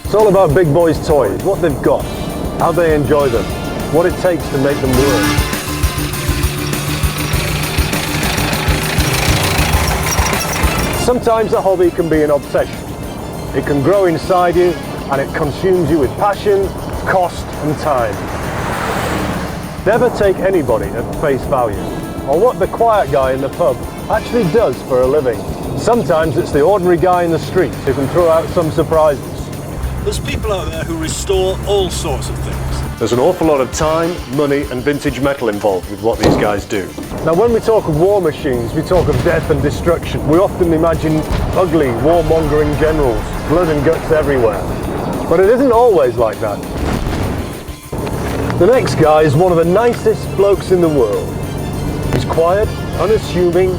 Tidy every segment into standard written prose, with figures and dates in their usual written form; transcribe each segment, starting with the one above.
It's all about big boys' toys, what they've got, how they enjoy them, what it takes to make them work. Sometimes a hobby can be an obsession. It can grow inside you and it consumes you with passion, cost and time. Never take anybody at face value, or what the quiet guy in the pub actually does for a living. Sometimes it's the ordinary guy in the street who can throw out some surprises. There's people out there who restore all sorts of things. There's an awful lot of time, money and vintage metal involved with what these guys do. Now when we talk of war machines, we talk of death and destruction. We often imagine ugly, warmongering generals, blood and guts everywhere. But it isn't always like that. The next guy is one of the nicest blokes in the world. He's quiet, unassuming,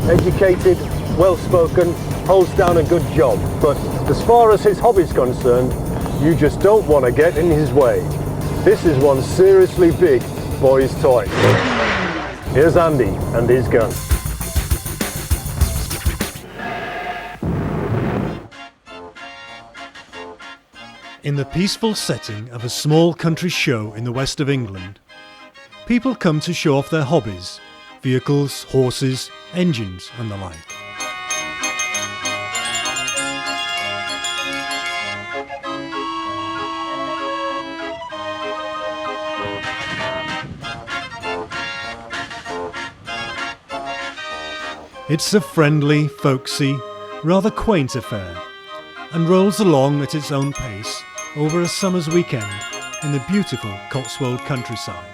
educated, well-spoken, holds down a good job. But as far as his hobby's concerned, you just don't want to get in his way. This is one seriously big boy's toy. Here's Andy and his gun. In the peaceful setting of a small country show in the west of England, people come to show off their hobbies, vehicles, horses, engines and the like. It's a friendly, folksy, rather quaint affair, and rolls along at its own pace over a summer's weekend in the beautiful Cotswold countryside.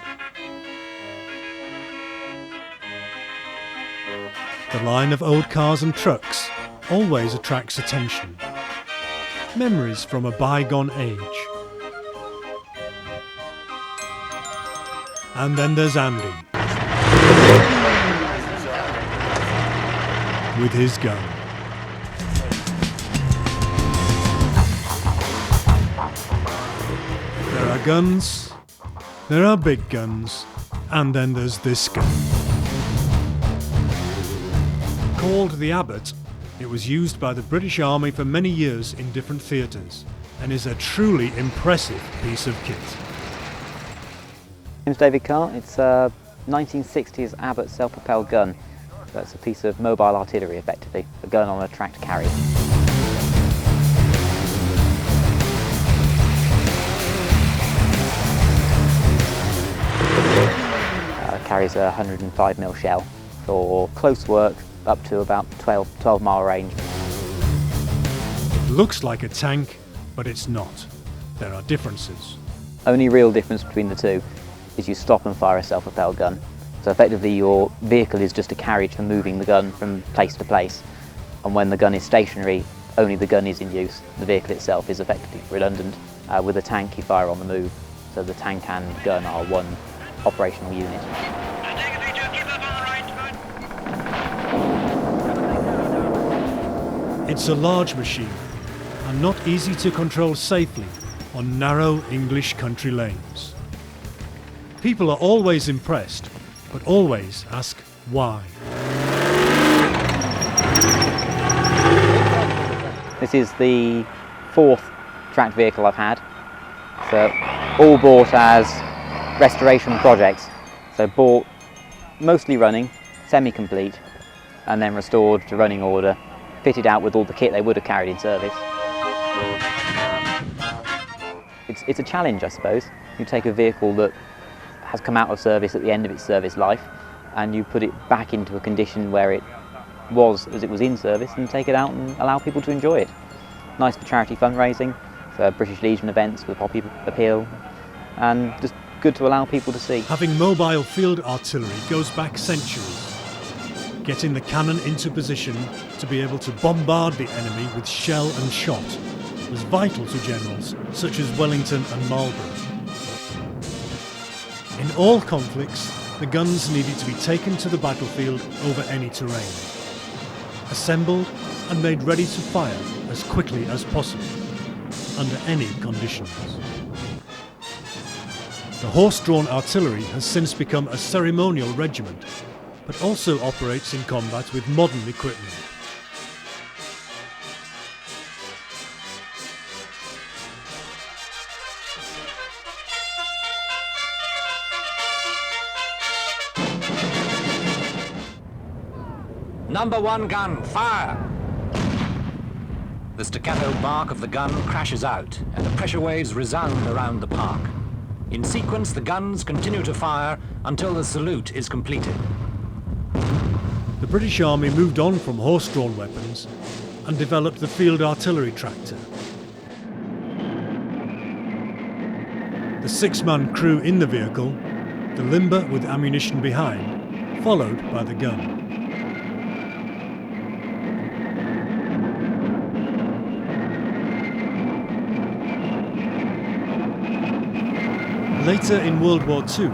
The line of old cars and trucks always attracts attention. Memories from a bygone age. And then there's Andy. With his gun. There are guns, there are big guns, and then there's this gun. Called the Abbot, it was used by the British Army for many years in different theatres, and is a truly impressive piece of kit. My name's David Carr. It's a 1960s Abbot self-propelled gun. That's a piece of mobile artillery, effectively, a gun on a tracked carriage. Carries a 105mm shell for close work up to about 12 mile range. It looks like a tank, but it's not. There are differences. Only real difference between the two is you stop and fire a self-propelled gun. So effectively your vehicle is just a carriage for moving the gun from place to place. And when the gun is stationary, only the gun is in use. The vehicle itself is effectively redundant. With a tank you fire on the move, so the tank and gun are one operational unit. It's a large machine and not easy to control safely on narrow English country lanes. People are always impressed, but always ask why. This is the fourth tracked vehicle I've had. So all bought as restoration projects. So bought mostly running, semi-complete, and then restored to running order, fitted out with all the kit they would have carried in service. It's a challenge, I suppose. You take a vehicle that has come out of service at the end of its service life and you put it back into a condition where it was as it was in service and take it out and allow people to enjoy it. Nice for charity fundraising, for British Legion events with Poppy Appeal, and just good to allow people to see. Having mobile field artillery goes back centuries. Getting the cannon into position to be able to bombard the enemy with shell and shot was vital to generals such as Wellington and Marlborough. In all conflicts, the guns needed to be taken to the battlefield over any terrain, assembled and made ready to fire as quickly as possible, under any conditions. The horse-drawn artillery has since become a ceremonial regiment, but also operates in combat with modern equipment. Number 1 gun, fire! The staccato bark of the gun crashes out, and the pressure waves resound around the park. In sequence, the guns continue to fire until the salute is completed. The British Army moved on from horse-drawn weapons and developed the field artillery tractor. The 6-man crew in the vehicle, the limber with ammunition behind, followed by the gun. Later in World War II,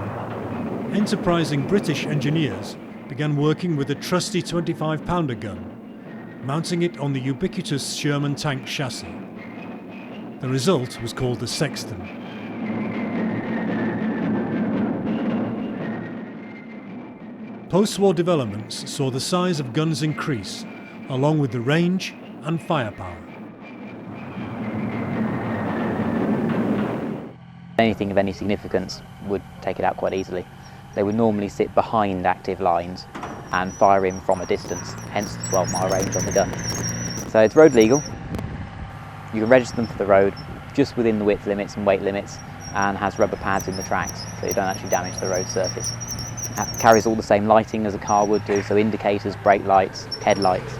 enterprising British engineers began working with a trusty 25-pounder gun, mounting it on the ubiquitous Sherman tank chassis. The result was called the Sexton. Post-war developments saw the size of guns increase, along with the range and firepower. Anything of any significance would take it out quite easily. They would normally sit behind active lines and fire in from a distance, hence the 12-mile range on the gun. So it's road legal. You can register them for the road just within the width limits and weight limits, and has rubber pads in the tracks so you don't actually damage the road surface. It carries all the same lighting as a car would do, so indicators, brake lights, headlights.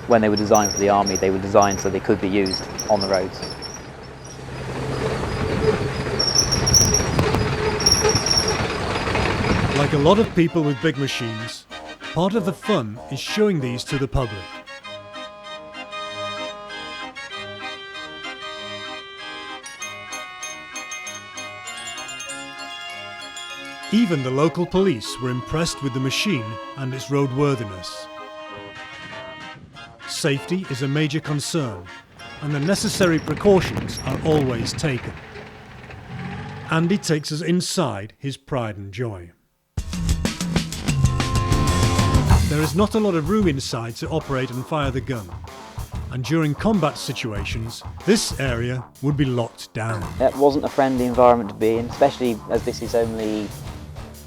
When they were designed for the army, they were designed so they could be used on the roads. Like a lot of people with big machines, part of the fun is showing these to the public. Even the local police were impressed with the machine and its roadworthiness. Safety is a major concern, and the necessary precautions are always taken. Andy takes us inside his pride and joy. There is not a lot of room inside to operate and fire the gun, and during combat situations, this area would be locked down. It wasn't a friendly environment to be in, especially as this is only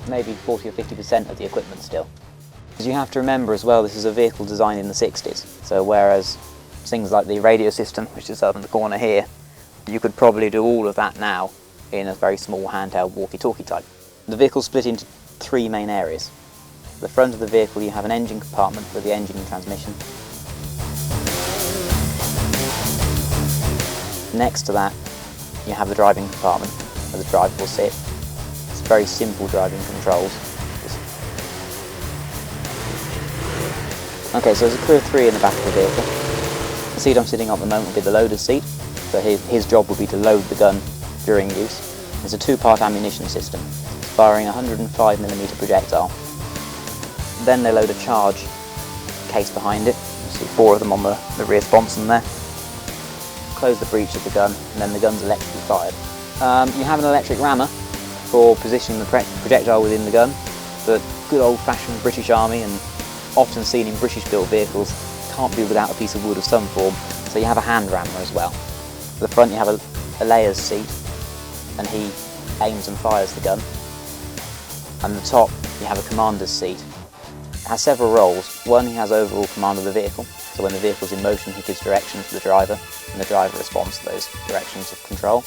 maybe 40 or 50% of the equipment still. Because you have to remember as well, this is a vehicle designed in the 60s, so whereas things like the radio system, which is up in the corner here, you could probably do all of that now in a very small handheld walkie-talkie type. The vehicle's split into 3 main areas. At the front of the vehicle you have an engine compartment with the engine and transmission. Next to that you have the driving compartment where the driver will sit. It's very simple driving controls. Okay, so there's a crew of 3 in the back of the vehicle. The seat I'm sitting on at the moment will be the loader's seat, so his job will be to load the gun during use. There's a 2-part ammunition system, firing a 105mm projectile. Then they load a charge case behind it. You see 4 of them on the rear sponson there. Close the breech of the gun, and then the gun's electrically fired. You have an electric rammer for positioning the projectile within the gun, but good old-fashioned British Army and often seen in British-built vehicles can't be without a piece of wood of some form, so you have a hand rammer as well. At the front you have a layer's seat, and he aims and fires the gun. And at the top you have a commander's seat. It has several roles. One, he has overall command of the vehicle, so when the vehicle's in motion he gives directions to the driver, and the driver responds to those directions of control.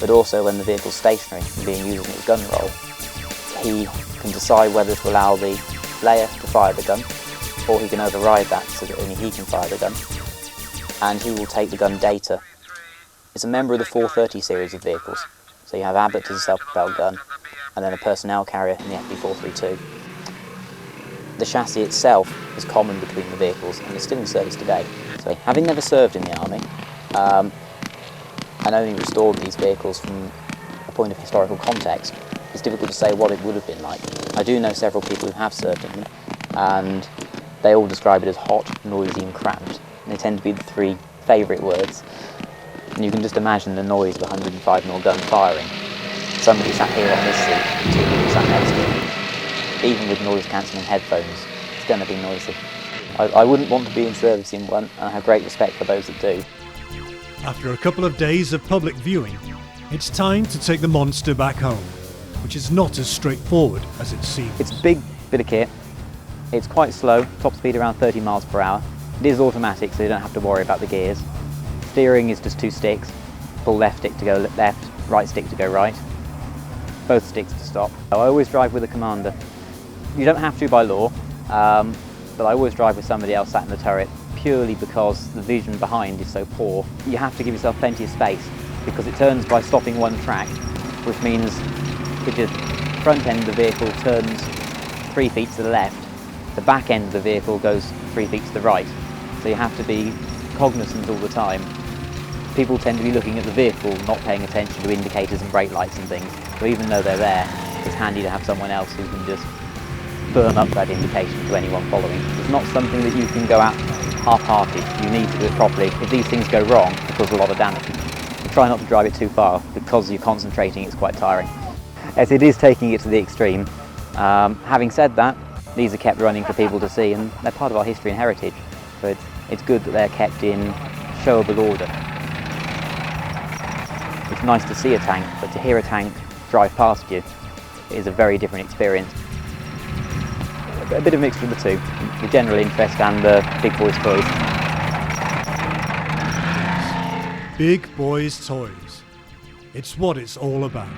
But also when the vehicle's stationary and being used in its gun role, he can decide whether to allow the layer to fire the gun, or he can override that so that only he can fire the gun, and he will take the gun data. It's a member of the 430 series of vehicles, so you have Abbot as a self-propelled gun, and then a personnel carrier in the FP432. The chassis itself is common between the vehicles and is still in service today. So having never served in the army, and only restored these vehicles from a point of historical context, it's difficult to say what it would have been like. I do know several people who have served in them, and they all describe it as hot, noisy and cramped. And they tend to be the 3 favourite words. And you can just imagine the noise of a 105mm gun firing. Somebody sat here on this seat, 2 people sat next to me. Even with noise cancelling headphones, it's going to be noisy. I wouldn't want to be in service in one, and I have great respect for those that do. After a couple of days of public viewing, it's time to take the monster back home, which is not as straightforward as it seems. It's a big bit of kit, It's quite slow, top speed around 30 miles per hour. It is automatic, so you don't have to worry about the gears. Steering is just 2 sticks. Pull left stick to go left, right stick to go right. Both sticks to stop. I always drive with a commander. You don't have to by law, but I always drive with somebody else sat in the turret, purely because the vision behind is so poor. You have to give yourself plenty of space, because it turns by stopping one track, which means if the front end of the vehicle turns 3 feet to the left, the back end of the vehicle goes 3 feet to the right. So you have to be cognizant all the time. People tend to be looking at the vehicle, not paying attention to indicators and brake lights and things. So even though they're there, it's handy to have someone else who can just firm up that indication to anyone following. It's not something that you can go out half-hearted. You need to do it properly. If these things go wrong, it causes a lot of damage. So try not to drive it too far, because you're concentrating, it's quite tiring. As it is taking it to the extreme. Having said that, these are kept running for people to see, and they're part of our history and heritage. So it's good that they're kept in showable order. It's nice to see a tank, but to hear a tank drive past you is a very different experience. A bit of a mixture of the two, the general interest and the big boys' toys. Big boys' toys. It's what it's all about.